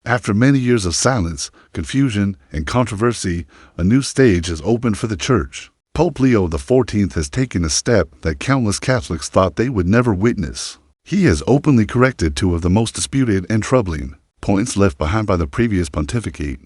After many years of silence, confusion, and controversy, a new stage has opened for the Church. Pope Leo XIV has taken a step that countless Catholics thought they would never witness. He has openly corrected two of the most disputed and troubling points left behind by the previous pontificate.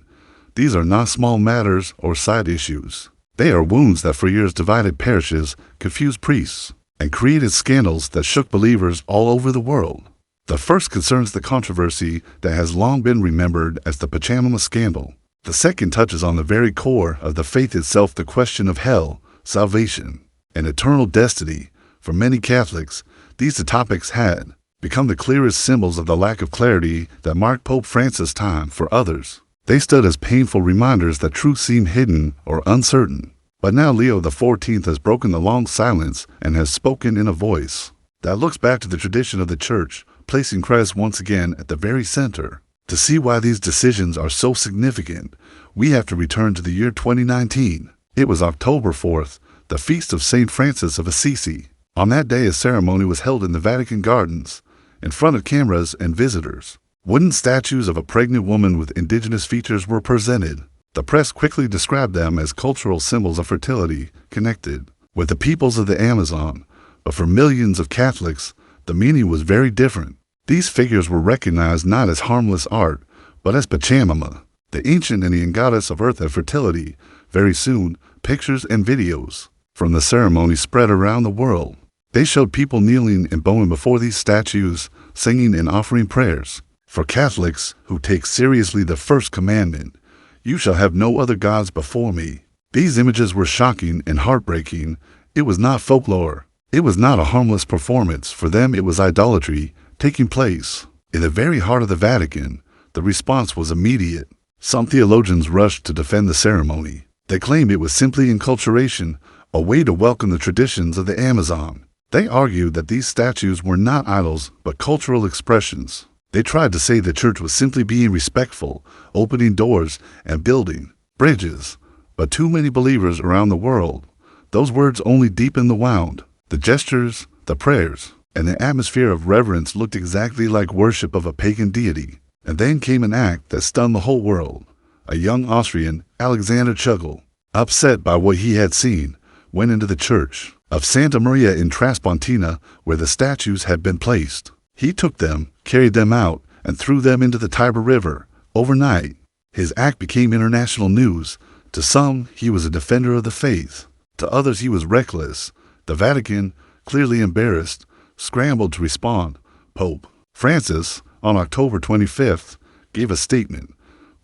These are not small matters or side issues. They are wounds that for years divided parishes, confused priests, and created scandals that shook believers all over the world. The first concerns the controversy that has long been remembered as the Pachamama scandal. The second touches on the very core of the faith itself, the question of hell, salvation, and eternal destiny. For many Catholics, these two topics had become the clearest symbols of the lack of clarity that marked Pope Francis' time. For others, they stood as painful reminders that truth seemed hidden or uncertain. But now Leo XIV has broken the long silence and has spoken in a voice that looks back to the tradition of the Church, placing Christ once again at the very center. To see why these decisions are so significant, we have to return to the year 2019. It was October 4th, the feast of St. Francis of Assisi. On that day, a ceremony was held in the Vatican gardens, in front of cameras and visitors. Wooden statues of a pregnant woman with indigenous features were presented. The press quickly described them as cultural symbols of fertility connected with the peoples of the Amazon. But for millions of Catholics, the meaning was very different. These figures were recognized not as harmless art, but as Pachamama, the ancient Indian goddess of earth and fertility. Very soon, pictures and videos from the ceremony spread around the world. They showed people kneeling and bowing before these statues, singing and offering prayers. For Catholics who take seriously the first commandment, "You shall have no other gods before me," these images were shocking and heartbreaking. It was not folklore. It was not a harmless performance. For them, it was idolatry taking place in the very heart of the Vatican. The response was immediate. Some theologians rushed to defend the ceremony. They claimed it was simply enculturation, a way to welcome the traditions of the Amazon. They argued that these statues were not idols, but cultural expressions. They tried to say the Church was simply being respectful, opening doors and building bridges. But too many believers around the world, those words only deepened the wound. The gestures, the prayers, and the atmosphere of reverence looked exactly like worship of a pagan deity. And then came an act that stunned the whole world. A young Austrian, Alexander Chugel, upset by what he had seen, went into the church of Santa Maria in Traspontina, where the statues had been placed. He took them, carried them out, and threw them into the Tiber River. Overnight, his act became international news. To some, he was a defender of the faith. To others, he was reckless. The Vatican, clearly embarrassed, scrambled to respond. Pope Francis, on October 25th, gave a statement,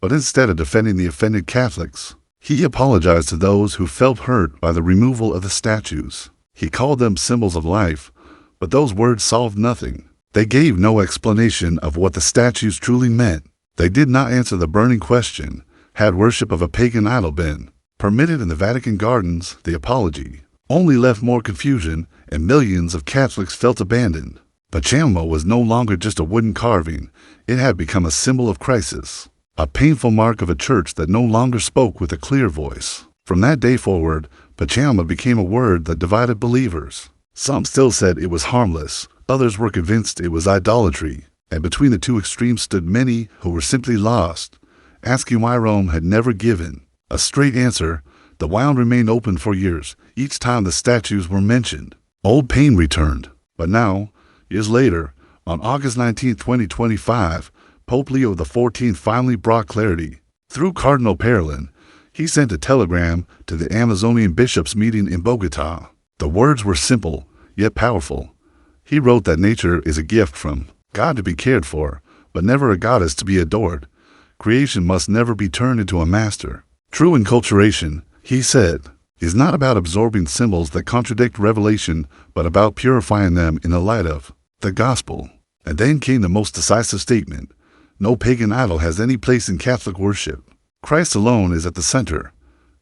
but instead of defending the offended Catholics, he apologized to those who felt hurt by the removal of the statues. He called them symbols of life, but those words solved nothing. They gave no explanation of what the statues truly meant. They did not answer the burning question: had worship of a pagan idol been permitted in the Vatican gardens? The apology only left more confusion, and millions of Catholics felt abandoned. Pachamama was no longer just a wooden carving. It had become a symbol of crisis, a painful mark of a church that no longer spoke with a clear voice. From that day forward, Pachamama became a word that divided believers. Some still said it was harmless. Others were convinced it was idolatry, and between the two extremes stood many who were simply lost, asking why Rome had never given a straight answer. The wound remained open for years. Each time the statues were mentioned, old pain returned. But now, years later, on August 19, 2025, Pope Leo XIV finally brought clarity. Through Cardinal Parolin, he sent a telegram to the Amazonian bishops meeting in Bogota. The words were simple, yet powerful. He wrote that nature is a gift from God to be cared for, but never a goddess to be adored. Creation must never be turned into a master. True enculturation, he said, is not about absorbing symbols that contradict revelation, but about purifying them in the light of the gospel. And then came the most decisive statement: no pagan idol has any place in Catholic worship. Christ alone is at the center.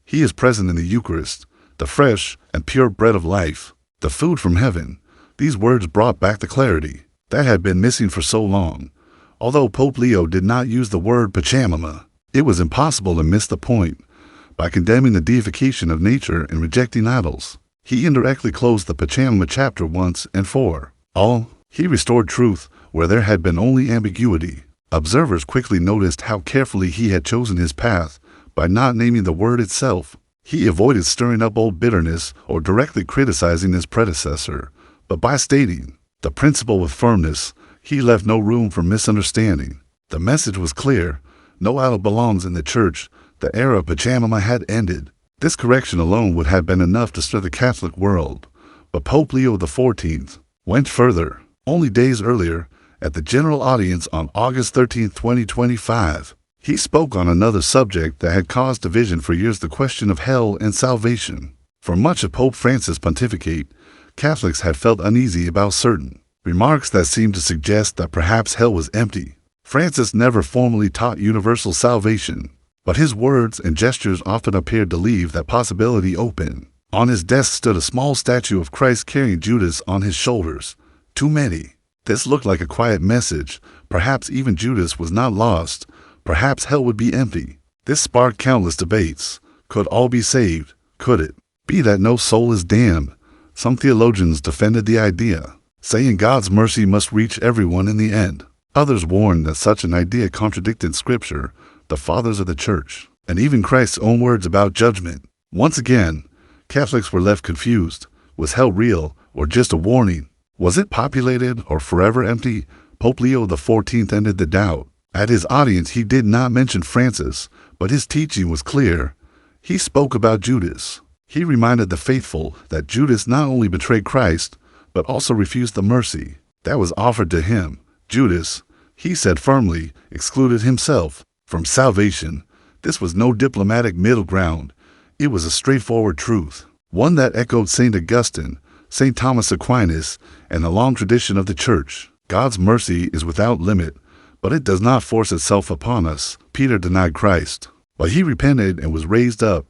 He is present in the Eucharist, the fresh and pure bread of life, the food from heaven. These words brought back the clarity that had been missing for so long. Although Pope Leo did not use the word Pachamama, it was impossible to miss the point. By condemning the deification of nature and rejecting idols, he indirectly closed the Pachamama chapter once and for all. He restored truth where there had been only ambiguity. Observers quickly noticed how carefully he had chosen his path by not naming the word itself. He avoided stirring up old bitterness or directly criticizing his predecessor, but by stating the principle with firmness, he left no room for misunderstanding. The message was clear: no idol belongs in the church. The era of Pachamama had ended. This correction alone would have been enough to stir the Catholic world. But Pope Leo XIV went further. Only days earlier, at the general audience on August 13, 2025, he spoke on another subject that had caused division for years: the question of hell and salvation. For much of Pope Francis' pontificate, Catholics had felt uneasy about certain remarks that seemed to suggest that perhaps hell was empty. Francis never formally taught universal salvation, but his words and gestures often appeared to leave that possibility open. On his desk stood a small statue of Christ carrying Judas on his shoulders. Too many. This looked like a quiet message. Perhaps even Judas was not lost. Perhaps hell would be empty. This sparked countless debates. Could all be saved? Could it be that no soul is damned? Some theologians defended the idea, saying God's mercy must reach everyone in the end. Others warned that such an idea contradicted Scripture, the fathers of the Church, and even Christ's own words about judgment. Once again, Catholics were left confused. Was hell real or just a warning? Was it populated or forever empty? Pope Leo XIV ended the doubt. At his audience, he did not mention Francis, but his teaching was clear. He spoke about Judas. He reminded the faithful that Judas not only betrayed Christ, but also refused the mercy that was offered to him. Judas, he said firmly, excluded himself from salvation. This was no diplomatic middle ground. It was a straightforward truth, one that echoed St. Augustine, St. Thomas Aquinas, and the long tradition of the Church. God's mercy is without limit, but it does not force itself upon us. Peter denied Christ, but he repented and was raised up.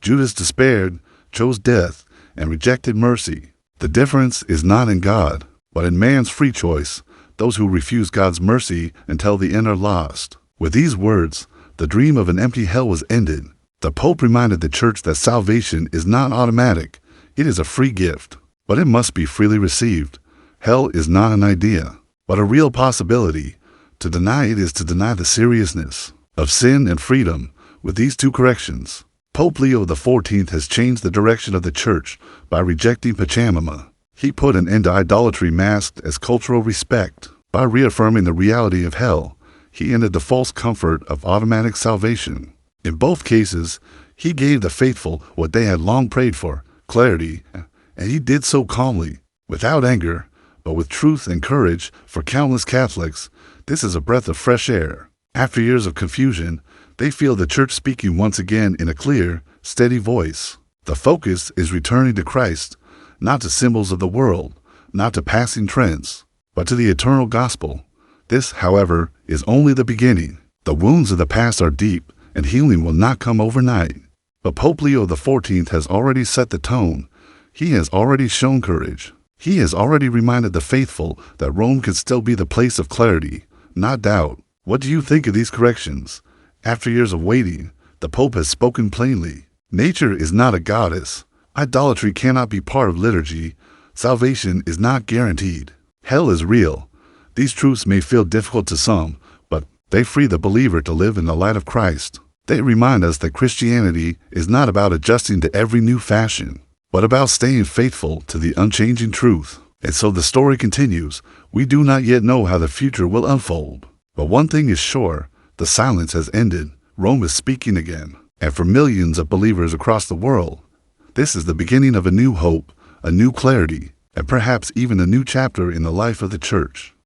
Judas despaired, chose death, and rejected mercy. The difference is not in God, but in man's free choice. Those who refuse God's mercy until the end are lost. With these words, the dream of an empty hell was ended. The Pope reminded the Church that salvation is not automatic. It is a free gift, but it must be freely received. Hell is not an idea, but a real possibility. To deny it is to deny the seriousness of sin and freedom. With these two corrections, Pope Leo XIV has changed the direction of the Church by rejecting Pachamama. He put an end to idolatry masked as cultural respect. By reaffirming the reality of hell, he ended the false comfort of automatic salvation. In both cases, he gave the faithful what they had long prayed for: clarity, and he did so calmly, without anger, but with truth and courage. For countless Catholics, this is a breath of fresh air. After years of confusion, they feel the Church speaking once again in a clear, steady voice. The focus is returning to Christ, not to symbols of the world, not to passing trends, but to the eternal gospel. This, however, is only the beginning. The wounds of the past are deep, and healing will not come overnight. But Pope Leo XIV has already set the tone. He has already shown courage. He has already reminded the faithful that Rome can still be the place of clarity, not doubt. What do you think of these corrections? After years of waiting, the Pope has spoken plainly. Nature is not a goddess. Idolatry cannot be part of liturgy. Salvation is not guaranteed. Hell is real. These truths may feel difficult to some, but they free the believer to live in the light of Christ. They remind us that Christianity is not about adjusting to every new fashion, but about staying faithful to the unchanging truth. And so the story continues. We do not yet know how the future will unfold. But one thing is sure, the silence has ended. Rome is speaking again. And for millions of believers across the world, this is the beginning of a new hope, a new clarity, and perhaps even a new chapter in the life of the Church.